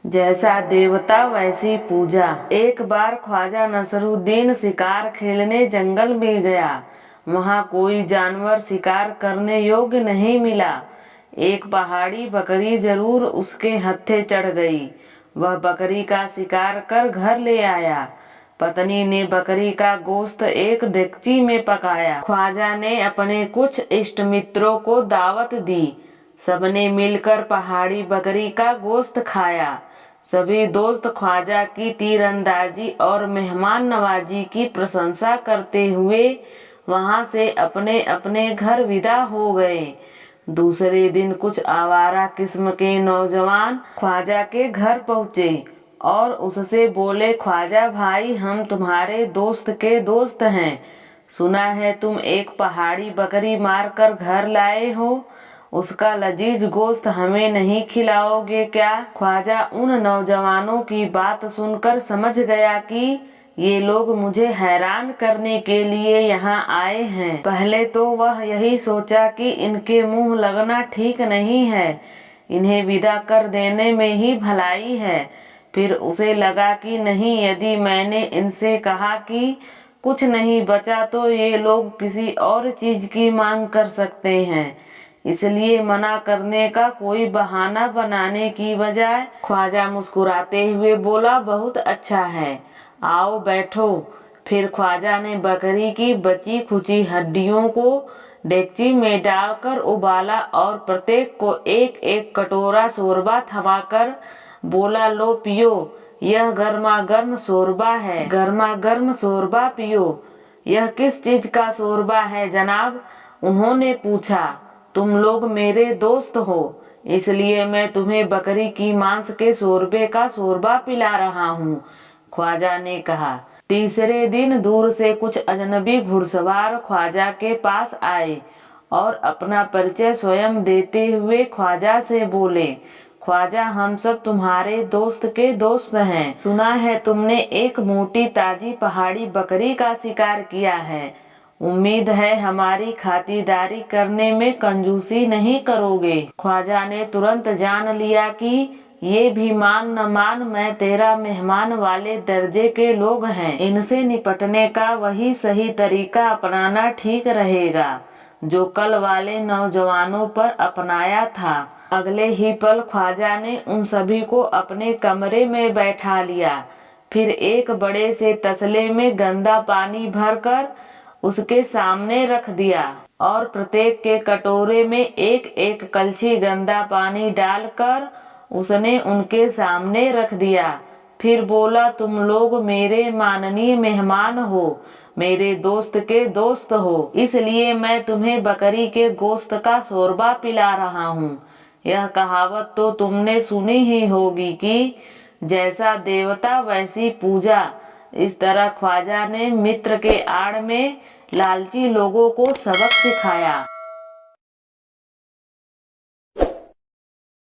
जैसा देवता वैसी पूजा। एक बार ख्वाजा नसरुद्दीन शिकार खेलने जंगल में गया। वहाँ कोई जानवर शिकार करने योग्य नहीं मिला। एक पहाड़ी बकरी जरूर उसके हत्थे चढ़ गई। वह बकरी का शिकार कर घर ले आया। पत्नी ने बकरी का गोश्त एक डेगची में पकाया। ख्वाजा ने अपने कुछ इष्ट मित्रों को दावत दी। सबने मिलकर पहाड़ी बकरी का गोश्त खाया। सभी दोस्त ख्वाजा की तीरंदाजी और मेहमान नवाजी की प्रशंसा करते हुए वहां से अपने अपने घर विदा हो गए। दूसरे दिन कुछ आवारा किस्म के नौजवान ख्वाजा के घर पहुँचे और उससे बोले, ख्वाजा भाई, हम तुम्हारे दोस्त के दोस्त हैं। सुना है तुम एक पहाड़ी बकरी मारकर घर लाए हो। उसका लजीज गोश्त हमें नहीं खिलाओगे क्या? ख्वाजा उन नौजवानों की बात सुनकर समझ गया कि ये लोग मुझे हैरान करने के लिए यहाँ आए हैं। पहले तो वह यही सोचा कि इनके मुंह लगना ठीक नहीं है, इन्हें विदा कर देने में ही भलाई है। फिर उसे लगा कि नहीं, यदि मैंने इनसे कहा कि कुछ नहीं बचा तो ये लोग किसी और चीज की मांग कर सकते हैं, इसलिए मना करने का कोई बहाना बनाने की बजाय ख्वाजा मुस्कुराते हुए बोला, बहुत अच्छा है, आओ बैठो। फिर ख्वाजा ने बकरी की बची खुची हड्डियों को डेगची में डालकर उबाला और प्रत्येक को एक एक कटोरा शोरबा थमाकर बोला, लो पियो, यह गर्मा गर्म शोरबा है, गर्मा गर्म शोरबा पियो। यह किस चीज का शोरबा है जनाब? उन्होंने पूछा। तुम लोग मेरे दोस्त हो, इसलिए मैं तुम्हें बकरी की मांस के शोरबे का शोरबा पिला रहा हूँ, ख्वाजा ने कहा। तीसरे दिन दूर से कुछ अजनबी घुड़सवार ख्वाजा के पास आए और अपना परिचय स्वयं देते हुए ख्वाजा से बोले, ख्वाजा, हम सब तुम्हारे दोस्त के दोस्त हैं। सुना है तुमने एक मोटी ताजी पहाड़ी बकरी का शिकार किया है। उम्मीद है हमारी खातिरदारी करने में कंजूसी नहीं करोगे। ख्वाजा ने तुरंत जान लिया कि ये भी मान न मान मैं तेरा मेहमान वाले दर्जे के लोग हैं। इनसे निपटने का वही सही तरीका अपनाना ठीक रहेगा जो कल वाले नौजवानों पर अपनाया था। अगले ही पल ख्वाजा ने उन सभी को अपने कमरे में बैठा लिया। फिर एक बड़े से तसले में गंदा पानी भरकर उसके सामने रख दिया और प्रत्येक के कटोरे में एक एक कलछी गंदा पानी डालकर उसने उनके सामने रख दिया। फिर बोला, तुम लोग मेरे माननीय मेहमान हो, मेरे दोस्त के दोस्त हो, इसलिए मैं तुम्हें बकरी के गोश्त का शोरबा पिला रहा हूँ। यह कहावत तो तुमने सुनी ही होगी कि जैसा देवता वैसी पूजा। इस तरह ख्वाजा ने मित्र के आड़ में लालची लोगों को सबक सिखाया।